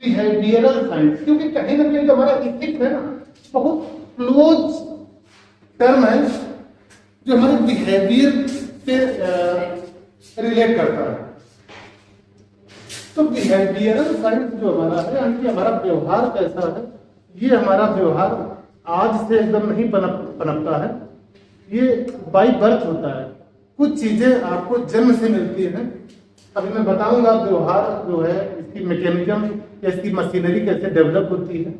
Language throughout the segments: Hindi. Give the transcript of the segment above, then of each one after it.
बिहेवियरल साइंस, क्योंकि कहीं ना कहीं जो हमारा इथिक्स है ना, बहुत क्लोज टर्म है जो हमारे बिहेवियर से रिलेट करता है। तो बिहेवियरल साइंस जो हमारा है, यानी कि हमारा व्यवहार कैसा है, ये हमारा व्यवहार आज से एकदम नहीं पनपता है, ये बाई बर्थ होता है। कुछ चीजें आपको जन्म से मिलती हैं। अभी मैं बताऊंगा व्यवहार जो है, इसकी मैकेनिज्म या इसकी मशीनरी कैसे डेवलप होती है,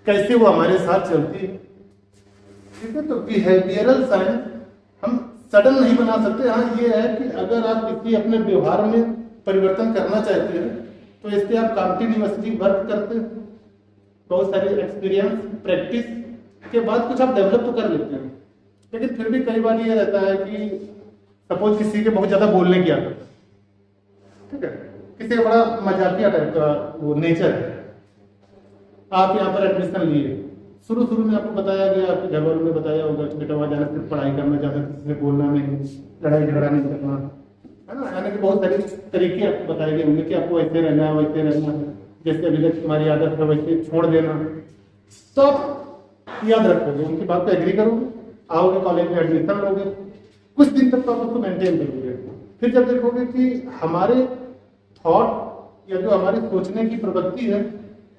कैसे वो हमारे साथ चलती है। ठीक है, तो बिहेवियरल साइंस हम सडन नहीं बना सकते। हाँ, ये है कि अगर आप किसी अपने व्यवहार में परिवर्तन करना चाहते हैं तो इसके आप कंटिन्यूअसली वर्क करते हैं, बहुत सारे एक्सपीरियंस प्रैक्टिस के बाद कुछ आप डेवलप तो कर लेते हैं। लेकिन फिर भी कई बार ये रहता है कि सपोज किसी के बहुत ज्यादा बोलने की आदत, ठीक है, किसी का बड़ा मजाकिया टाइप का वो नेचर है। आप यहाँ पर एडमिशन लिए, शुरू शुरू में आपको बताया गया, आपके घर वालों ने बताया होगा कि बेटा वहाँ जाना सिर्फ पढ़ाई करना, ज्यादा किसी से बोलना नहीं, लड़ाई झगड़ा नहीं करना, है ना। यानी कि बहुत सारे तरीके आपको बताए गए होंगे कि आपको ऐसे रहना है, वैसे रहना है, जैसे अभी तक तुम्हारी आदत है वैसे छोड़ देना। तो आप याद रखोगे, उनकी बात को एग्री करोगे, आओगे कॉलेज में एडमिशन लोगे, कुछ दिन तक तो आप उसको मेंटेन करोगे। फिर जब देखोगे कि हमारे थॉट या जो हमारी सोचने की प्रवृत्ति है,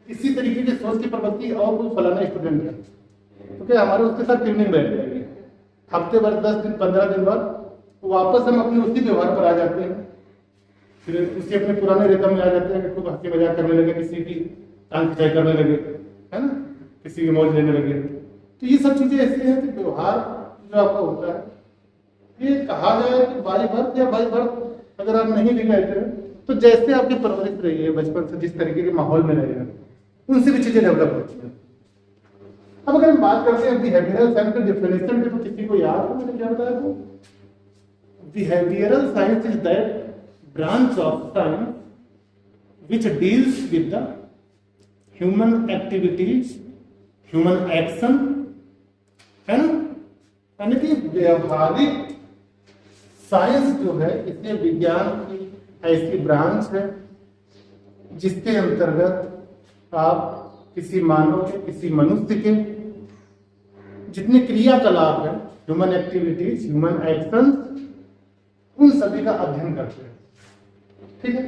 इसी तरीके की सोच की प्रवृत्ति और कोई फलाना स्टूडेंट है, तो क्या हमारे उसके साथ ट्यूनिंग बैठ जाएगी। हफ्ते भर 10 दिन 15 दिन बाद वापस हम अपने उसी व्यवहार पर आ जाते हैं, फिर उसी अपने पुराने रिदम में आ जाते हैं कि खूब हंसी मजाक करने लगे, किसी की टांग खिंचाई करने लगे, है ना, किसी की मौज लेने लगे। तो ये सब चीजें ऐसी हैं कि व्यवहार जो आपका होता है, ये कहा जाए कि बाई बर्थ या बाई बर्थ अगर आप नहीं भी कहते हैं तो जैसे आपकी परवरिश रही है बचपन से, जिस तरीके के माहौल में रहे हैं, उनसे भी चीजें डेवलप होती हैं। अब अगर हम बात करते हैं बिहेवियरल साइंस के डिफिनेशन की, तो किसी को याद है मैंने क्या बताया था? Behavioural science is that branch of science which deals with the human activities, human action, है ना। यानी कि व्यवहारिक साइंस जो है, इसमें विज्ञान की ऐसी ब्रांच है जिसके अंतर्गत आप किसी मानव के, किसी मनुष्य के जितने क्रियाकलाप है, ह्यूमन एक्टिविटीज, ह्यूमन एक्शन, उन सभी का अध्ययन करते हैं। ठीक है,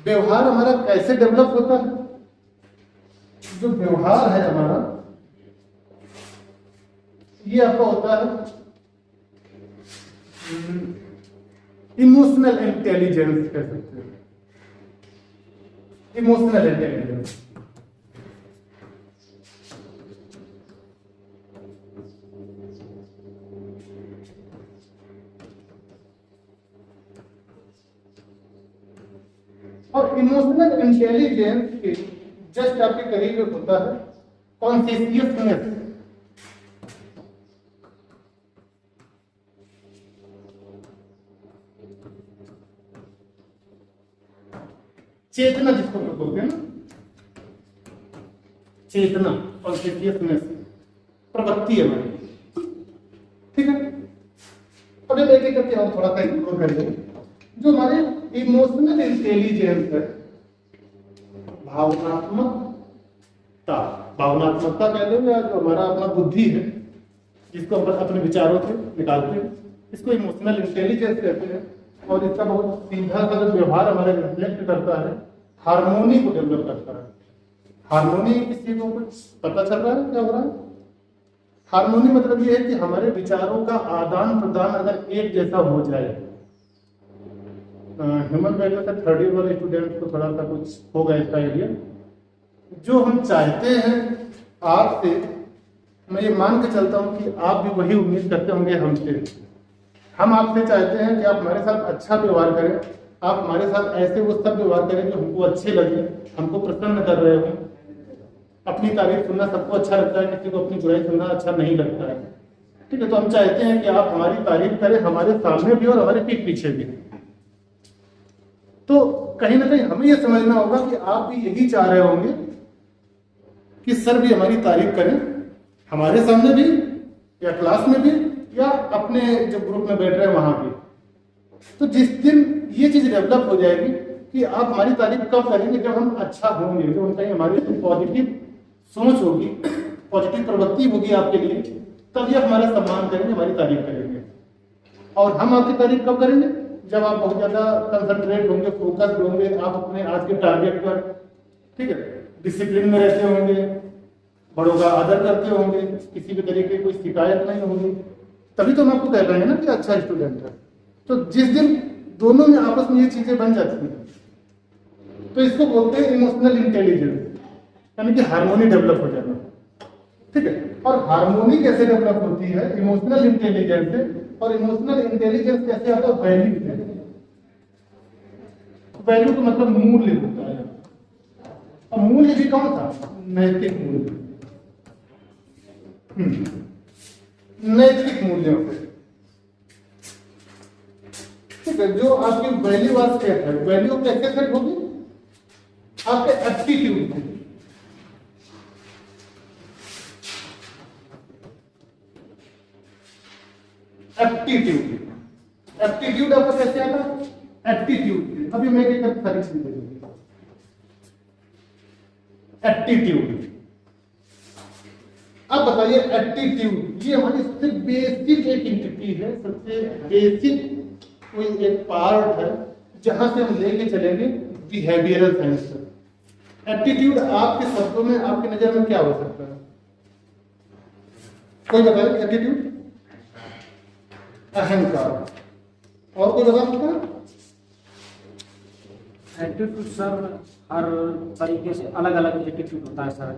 व्यवहार हमारा कैसे डेवलप होता है? जो व्यवहार है हमारा, ये आपका होता है इमोशनल इंटेलिजेंस कह सकते हैं, इमोशनल इंटेलिजेंस। और इमोशनल इंटेलिजेंस के जस्ट आपके करीब होता है कॉन्शियसनेस। चेतना जिसको बोलते हैं ना, चेतना, कॉन्शियसनेस, प्रवृत्ति है हमारी। ठीक है, अब एक एक करके और थोड़ा सा एक्सप्लोर करेंगे। जो हमारे इमोशनल इंटेलिजेंस है, भावनात्मकता, भावनात्मकता कह लो, या जो हमारा अपना बुद्धि है जिसको हम अपने विचारों से निकालते हैं, इसको इमोशनल इंटेलिजेंस कहते हैं। और इसका बहुत सीधा सा जो व्यवहार हमारे रिफ्लेक्ट करता है, हार्मोनी को डेवलप करता है। हार्मोनी किसी को कुछ पता चल रहा है क्या हो रहा है? हार्मोनी मतलब ये है कि हमारे विचारों का आदान प्रदान अगर एक जैसा हो जाए। ह्यूमन वैल्यू का थर्ड ईयर वाले स्टूडेंट को थोड़ा सा कुछ होगा इसका आइडिया। जो हम चाहते हैं आपसे, मैं ये मान के चलता हूं कि आप भी वही उम्मीद करते होंगे हमसे। हम आपसे चाहते हैं कि आप हमारे साथ अच्छा व्यवहार करें, आप हमारे साथ ऐसे वो सब व्यवहार करें जो हमको अच्छे लगे, हमको प्रसन्न कर रहे हो। अपनी तारीफ सुनना सबको अच्छा लगता है, किसी को अपनी बुराई सुनना अच्छा नहीं लगता है। ठीक है, तो हम चाहते हैं कि आप हमारी तारीफ करें, हमारे सामने भी और हमारे पीठ पीछे भी। तो कहीं ना कहीं हमें यह समझना होगा कि आप भी यही चाह रहे होंगे कि सर भी हमारी तारीफ करें, हमारे सामने भी या क्लास में भी या अपने जो ग्रुप में बैठ रहे हैं वहां भी। तो जिस दिन ये चीज डेवलप हो जाएगी कि आप हमारी तारीफ कब करेंगे, जब हम अच्छा होंगे, जो उनका हमारी पॉजिटिव सोच होगी, पॉजिटिव प्रवृत्ति होगी आपके लिए, तभी आप हमारा सम्मान करेंगे, हमारी तारीफ करेंगे। और हम आपकी तारीफ कब करेंगे, जब आप बहुत ज्यादा कंसंट्रेट होंगे, फोकस्ड होंगे, आप अपने आज के टारगेट पर, ठीक है, डिसिप्लिन में रहते होंगे, बड़ों का आदर करते होंगे, किसी भी तरीके की कोई शिकायत नहीं होगी, तभी तो हम आपको कह रहे हैं ना कि अच्छा स्टूडेंट है। तो जिस दिन दोनों में आपस में ये चीजें बन जाती हैं, तो इसको बोलते हैं इमोशनल इंटेलिजेंस, यानी कि हार्मोनी डेवलप हो जाना, ठीक है। और हार्मोनी कैसे डेवलप होती है, इमोशनल इंटेलिजेंस से। और इमोशनल इंटेलिजेंस कैसे आता है, वैल्यू से। वैल्यू का मतलब मूल्य होता है, और मूल्य भी कौन सा, नैतिक मूल्य, नैतिक मूल्यों से, ठीक है। जो आपकी वैल्यू आज सेट है, वैल्यू कैसे सेट होगी, आपके एप्टीट्यूड से। एप्टीट्यूड आपका कैसे आता है, एप्टीट्यूड। अभी मैं क्या सारी चीजें देखूंगी, एप्टीट्यूड। अब बताइए, एप्टीट्यूड ये हमारी सबसे बेसिक एक एंटिटी है, सबसे बेसिक कोई एक पार्ट है, जहां से हम लेके चलेंगे बिहेवियरल साइंस। एप्टीट्यूड आपके शब्दों में, आपकी नजर में क्या हो सकता है, कोई बताए एप्टीट्यूड? अहंकार। और कोई बता सकता है? एटीट्यूड सर हर तरीके से अलग अलग एटीट्यूड होता है सर।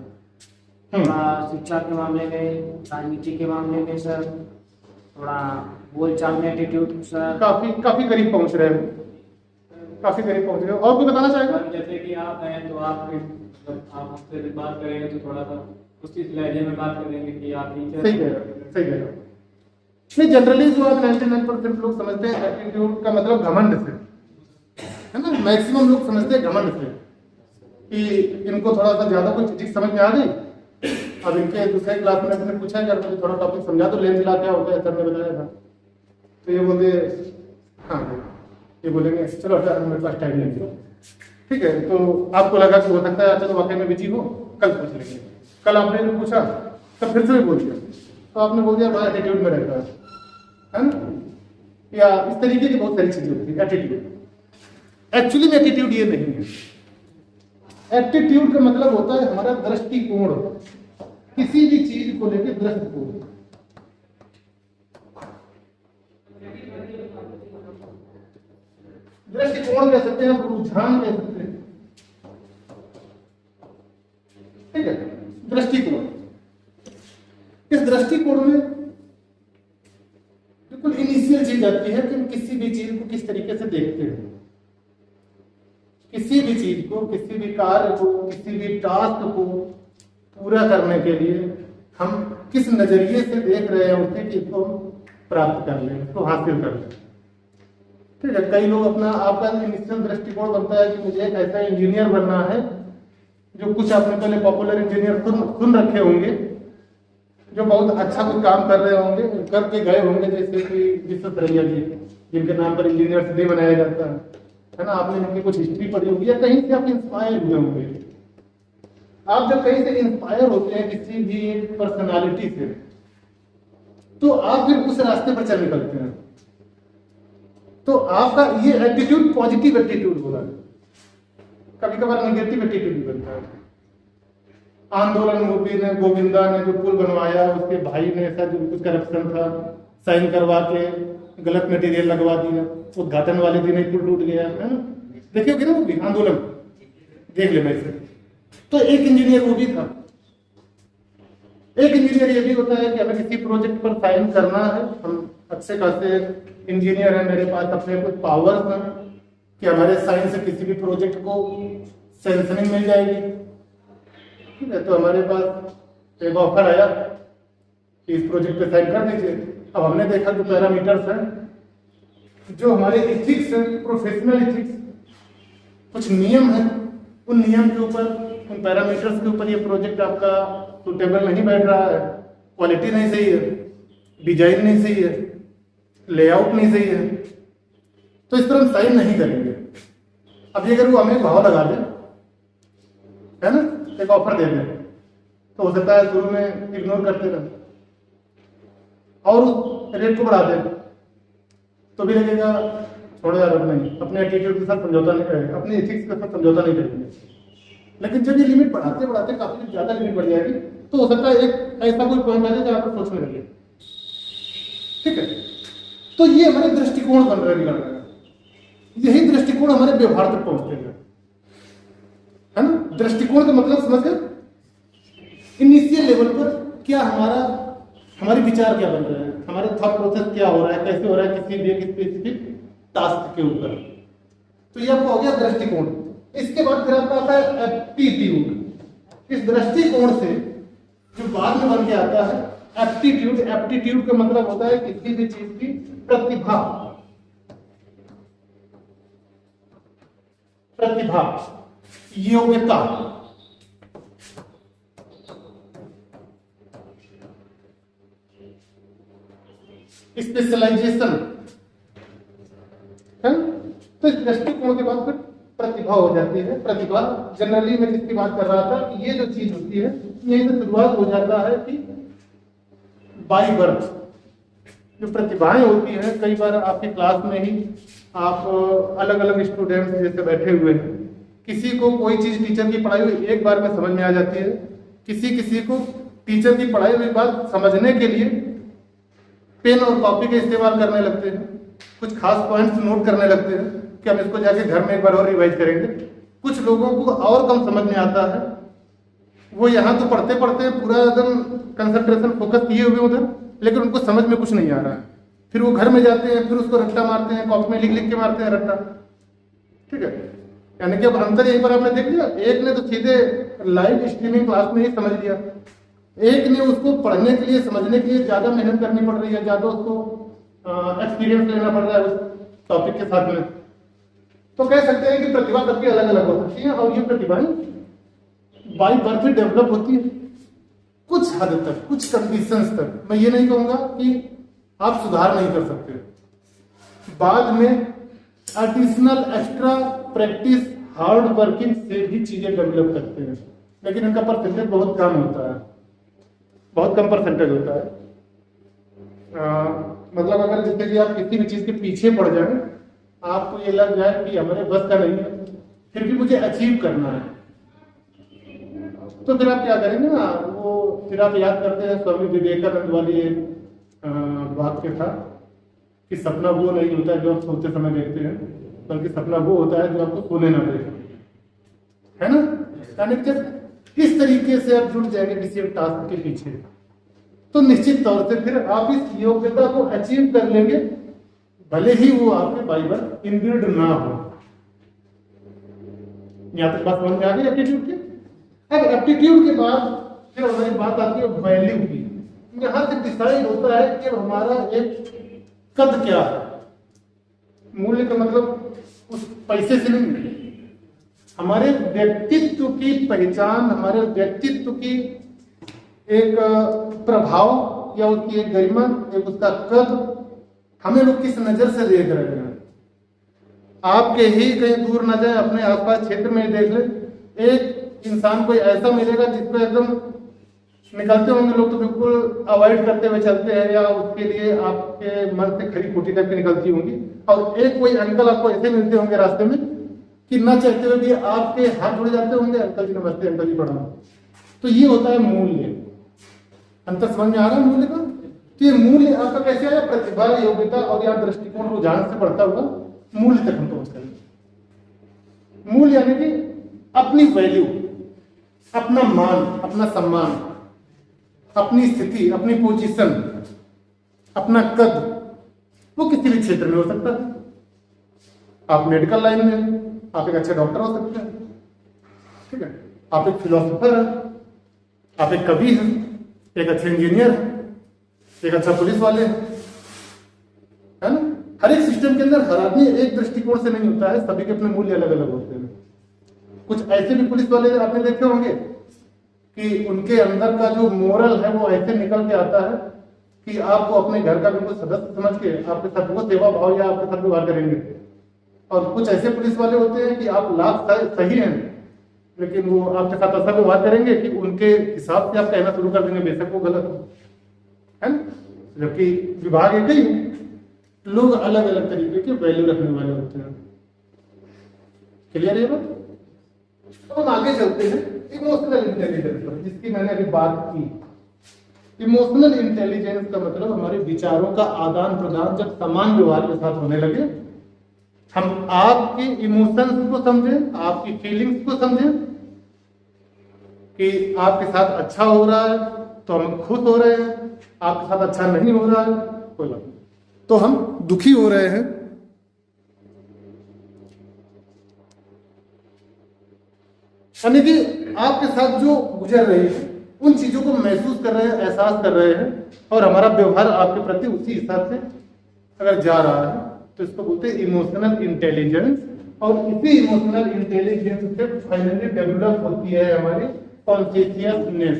थोड़ा शिक्षा के मामले में, राजनीति के मामले में सर, थोड़ा बोलचाल में एटीट्यूड सर। काफी करीब पहुंच रहे हैं, काफी करीब पहुंच रहे हो। और कोई बताना चाहेगा? जैसे कि आप हैं तो आप आप हमसे बात करेंगे तो थोड़ा सा उसी लहजे में बात करेंगे कि आप टीचर। सही कह रहे हो, सही कह रहे हो। नहीं, जनरली जो आप 99% लोग समझते हैं एटीट्यूड का मतलब घमंड से, है ना। मैक्सिमम लोग समझते हैं घमंड से, कि इनको थोड़ा सा ज्यादा कोई चीज समझ में आ गई। अब इनके दूसरे क्लास में मैंने पूछा है, मुझे थोड़ा टॉपिक समझा तो, लेंस ला क्या होता है, सर ने बताया था। तो ये बोलते हाँ, ये बोलेंगे चलो मेरे पास टाइम नहीं है, ठीक है। तो आपको लगा कि हो सकता है चलो वाकई में बिजी हो, कल पूछ लेंगे। कल आपने पूछा तब फिर से भी बोल दिया, तो आपने बोल दिया बड़ा एटीट्यूड में रहता है ना, या इस तरीके की बहुत सारी चीजें होती है एटीट्यूड। एक्चुअली में एटीट्यूड ये नहीं है। एटीट्यूड का मतलब होता है हमारा दृष्टिकोण, किसी भी चीज को लेकर दृष्टिकोण। दृष्टिकोण कह सकते हैं, रुझान कह सकते हैं, ठीक है। दृष्टिकोण, इस दृष्टिकोण में बिल्कुल इनिशियल चीज आती है कि हम किसी भी चीज को किस तरीके से देखते हैं, किसी भी चीज को, किसी भी कार्य को, किसी भी टास्क को पूरा करने के लिए हम किस नजरिए से देख रहे हैं उसे, कि इसको प्राप्त कर लें, इसको हासिल कर लें, ठीक है। कई लोग अपना, आपका इनिशियल दृष्टिकोण बनता है कि मुझे एक ऐसा इंजीनियर बनना है, जो कुछ आपने पहले पॉपुलर इंजीनियर सुन रखे होंगे, जो बहुत अच्छा कुछ काम कर रहे होंगे, करके गए होंगे, जैसे कि विश्वेश्वरैया जी, जिनके नाम पर इंजीनियर्स डे मनाया जाता है ना। आपने उनकी कुछ हिस्ट्री पढ़ी होगी, या कहीं से आप इंस्पायर हुए होंगे। आप जब कहीं से इंस्पायर होते हैं किसी भी पर्सनालिटी से, तो आप फिर उस रास्ते पर चल निकलते हैं। तो आपका ये एटीट्यूड पॉजिटिव एटीट्यूड होगा। कभी कभार नेगेटिव एटीट्यूड भी बनता है। आंदोलन मूवी ने, गोविंदा ने जो पुल बनवाया, उसके भाई ने ऐसा जो कुछ करप्शन था, साइन करवा के गलत मटेरियल लगवा दिया, उद्घाटन वाले दिन ही पुल टूट गया, है ना। देखिए होगी ना मूवी आंदोलन, देख लेना इसे। तो एक इंजीनियर वो भी था। एक इंजीनियर ये भी होता है कि हमें किसी प्रोजेक्ट पर साइन करना है, हम अच्छे खासे इंजीनियर हैं, मेरे पास अपने कुछ पावर्स हैं कि हमारे साइन से किसी भी प्रोजेक्ट को सैंक्शनिंग मिल जाएगी, ठीक है। तो हमारे पास एक ऑफर आया कि इस प्रोजेक्ट पे साइन कर दीजिए। अब हमने देखा जो पैरामीटर्स हैं, जो हमारे इथिक्स हैं, प्रोफेशनल इथिक्स, कुछ नियम हैं, उन नियम के ऊपर, उन पैरामीटर्स के ऊपर ये प्रोजेक्ट आपका सुटेबल नहीं बैठ रहा है, क्वालिटी नहीं सही है, डिजाइन नहीं सही है, लेआउट नहीं सही है, तो इस पर हम साइन नहीं करेंगे। अभी अगर वो हमें भाव लगा दे, है ना, एक ऑफर दे दे, तो हो सकता है शुरू में इग्नोर करते रहे और उस रेट को बढ़ा दे तो भी लगेगा छोड़ो यार, अब नहीं, अपने एटीट्यूड के साथ समझौता नहीं करेंगे, अपने एथिक्स के साथ समझौता नहीं करेंगे। लेकिन जब ये लिमिट बढ़ाते बढ़ाते काफी ज्यादा लिमिट बढ़ जाएगी तो हो सकता है एक ऐसा कोई पॉइंट आ जाए जहाँ पर सोचने लगे। ठीक है, तो ये हमारे दृष्टिकोण बन रहे बिगड़ रहे हैं, यही दृष्टिकोण हमारे व्यवहार तक पहुंचते हैं, है ना। दृष्टिकोण का मतलब समझ गए, इनिशियल लेवल पर क्या हमारे विचार क्या बन रहे हैं, हमारे थॉट प्रोसेस क्या हो रहा है, कैसे हो रहा है किसी भी एक स्पेसिफिक टास्क के ऊपर। तो ये आपको हो गया दृष्टिकोण। इसके बाद फिर आपका आता है एप्टीट्यूड। इस दृष्टिकोण से जो बाद में बन के आता है एप्टीट्यूड। एप्टीट्यूड का मतलब होता है किसी भी चीज की प्रतिभा, प्रतिभा, योग्यता, स्पेशलाइजेशन, है। तो इस दृष्टिकोण के बाद फिर प्रतिभा हो जाती है। प्रतिभा जनरली मैं जिसकी बात कर रहा था कि ये जो चीज होती है यही से शुरुआत हो जाता है कि बाय बर्थ जो प्रतिभाएं होती हैं, कई बार आपकी क्लास में ही आप अलग अलग स्टूडेंट्स जैसे बैठे हुए हैं, किसी को कोई चीज टीचर की पढ़ाई हुई एक बार में समझ में आ जाती है, किसी को टीचर की पढ़ाई हुई बात समझने के लिए पेन और कॉपी का इस्तेमाल करने लगते हैं, कुछ खास पॉइंट्स नोट करने लगते हैं कि हम इसको जाके घर में एक बार और रिवाइज करेंगे। कुछ लोगों को और कम समझ में आता है, वो यहाँ तो पढ़ते पढ़ते पूरा एकदम कंसंट्रेशन फोकस किए हुए उधर, लेकिन उनको समझ में कुछ नहीं आ रहा है। फिर वो घर में जाते हैं, फिर उसको रट्टा मारते हैं, कॉपी में लिख लिख के मारते हैं रट्टा। ठीक है, यानी कि अब अंतर यहीं पर आपने देख लिया, एक ने तो सीधे लाइव स्ट्रीमिंग क्लास में ही समझ लिया, एक ने उसको पढ़ने के लिए समझने के लिए ज्यादा मेहनत करनी पड़ रही है, ज्यादा उसको एक्सपीरियंस लेना पड़ रहा है उस टॉपिक के साथ में। तो कह सकते हैं कि प्रतिभा सबकी अलग अलग हो सकती है और ये प्रतिभाएं बाय बर्थ डेवलप होती है कुछ हद तक, कुछ कंडीशंस तक। मैं ये नहीं कहूंगा कि आप सुधार नहीं कर सकते, बाद में additional extra practice hard working से भी चीजें डेवलप करते हैं, लेकिन इनका परसेंटेज बहुत कम होता है, बहुत कम परसेंटेज होता है। मतलब अगर जैसे कि आप किसी भी चीज के पीछे पड़ जाए, आपको ये लग जाए कि हमारे बस का नहीं है, फिर भी मुझे अचीव करना है, तो फिर आप क्या करेंगे ना, वो फिर आप याद करते हैं स्वामी विवेकानंद वाली वाक्य था कि सपना वो नहीं होता है जो आप सोते समय देखते हैं, बल्कि सपना वो होता है जो आपको सोने ना दे, है ना। यानी जब इस तरीके से आप जुड़ जाएंगे किसी एक टास्क के पीछे, तो निश्चित तौर से फिर आप इस योग्यता को अचीव कर लेंगे, भले ही वो आपके बाय बर्थ इनबिल्ड ना हो। यहाँ तक बात समझ में आ गई एप्टीट्यूड की। अब एप्टीट्यूड के बाद फिर हमारी बात आती है वैल्यू की। यहां से डिसाइड होता है कि हमारा एक कद क्या है। मूल्य का मतलब उस पैसे से नहीं, हमारे व्यक्तित्व की पहचान, हमारे व्यक्तित्व की एक प्रभाव या उसकी एक गरिमा, एक उसका कद, हमें लोग किस नजर से देख रहे हैं। आपके ही कहीं दूर न जाए, अपने आसपास क्षेत्र में देख ले, एक इंसान कोई ऐसा मिलेगा जिसको एकदम निकलते होंगे लोग तो बिल्कुल अवॉइड करते हुए चलते हैं, या उसके लिए आपके मन से खरी खोटी टाइप की निकलती होंगी, और एक कोई अंकल आपको ऐसे मिलते होंगे रास्ते में कि ना चाहते हुए भी आपके हाथ जुड़ जाते होंगे, अंकल जी नमस्ते, अंकल जी प्रणाम। तो ये होता है मूल्य। अंतर समझ में आ रहा है मूल्य का? तो ये मूल्य आपका कैसे आया? प्रतिभा, योग्यता और यहाँ दृष्टिकोण रुझान से बढ़ता हुआ मूल्य तक हम पहुंच करेंगे। मूल्य यानी कि अपनी वैल्यू, अपना मान, अपना सम्मान, अपनी स्थिति, अपनी पोजीशन, अपना कद, वो किसी भी क्षेत्र में हो सकता है। आप मेडिकल लाइन में आप एक अच्छे डॉक्टर हो सकते हैं, ठीक है, आप एक फिलोसोफर हैं, आप एक कवि हैं, एक अच्छे इंजीनियर हैं, एक अच्छा पुलिस वाले हैं, है ना। हर एक सिस्टम के अंदर हर आदमी एक दृष्टिकोण से नहीं होता है, सभी के अपने मूल्य अलग अलग होते हैं। कुछ ऐसे भी पुलिस वाले आपने देखे होंगे कि उनके अंदर का जो मोरल है वो ऐसे निकल के आता है कि आपको अपने घर का बिल्कुल सदस्य समझ के आपके साथ वो सेवा भाव या आपके साथ व्यवहार करेंगे। और कुछ ऐसे पुलिस वाले होते हैं कि आप लाख सही हैं, लेकिन वो आपके साथ ऐसा व्यवहार करेंगे कि उनके हिसाब से आप कहना शुरू कर देंगे, बेशक वो गलत हो, है ना। जबकि विभाग एक ही है, लोग अलग अलग तरीके के वैल्यू रखने वाले होते हैं। क्लियर है बात? तो हम आगे चलते हैं इमोशनल इंटेलिजेंस पर, जिसकी मैंने अभी बात की। इमोशनल इंटेलिजेंस का मतलब हमारे विचारों का आदान प्रदान जब समान व्यवहार के साथ होने लगे, हम आपके इमोशंस को समझें, आपकी फीलिंग्स को समझें कि आपके साथ अच्छा हो रहा है तो हम खुश हो रहे हैं, आपके साथ अच्छा नहीं हो रहा है कोई बात नहीं तो हम दुखी हो रहे हैं। यानी कि आपके साथ जो गुजर रही है उन चीजों को महसूस कर रहे हैं, एहसास कर रहे हैं, और हमारा व्यवहार आपके प्रति उसी हिसाब से अगर जा रहा है तो इसको बोलते हैं इमोशनल इंटेलिजेंस। और इसी इमोशनल इंटेलिजेंस से फाइनली डेवलप होती है हमारी कॉन्शियसनेस,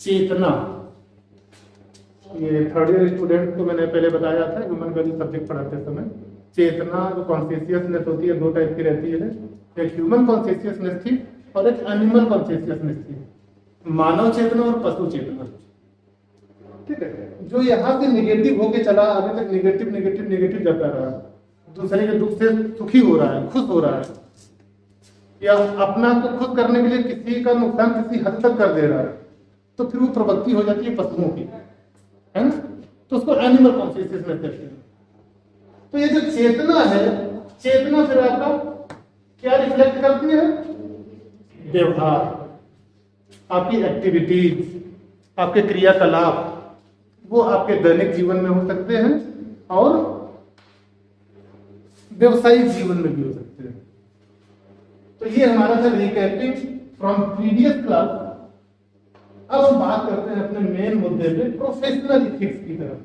चेतना। ये थर्ड ईयर स्टूडेंट को मैंने पहले बताया था ह्यूमन वैल्यू सब्जेक्ट पढ़ाते समय, चेतना जो कॉन्शियसनेस होती है दो टाइप की रहती है, एक ह्यूमन कॉन्शियसनेस थी और एक एनिमल कॉन्शियसनेस थी, मानव चेतना और पशु चेतना। ठीक है, जो यहाँ से निगेटिव होके चला अभी तक निगेटिव निगेटिव निगेटिव जाता रहा, दूसरे के दुख से सुखी हो रहा है, खुश हो रहा है, या अपना को खुश करने के लिए किसी का नुकसान किसी हद तक कर दे रहा है, तो फिर वो प्रवृत्ति हो जाती है पशुओं की, है ना। तो उसको एनिमल कॉन्शियसनेस कहते हैं। तो ये जो चेतना है, चेतना फिर आपका क्या रिफ्लेक्ट करती है? व्यवहार, आपकी एक्टिविटीज, आपके क्रियाकलाप, वो आपके दैनिक जीवन में हो सकते हैं और व्यवसायिक जीवन में भी हो सकते हैं। तो ये हमारा था रिकैपिंग फ्रॉम प्रीवियस क्लास। अब हम बात करते हैं अपने मेन मुद्दे पे, प्रोफेशनल इथिक्स की तरफ।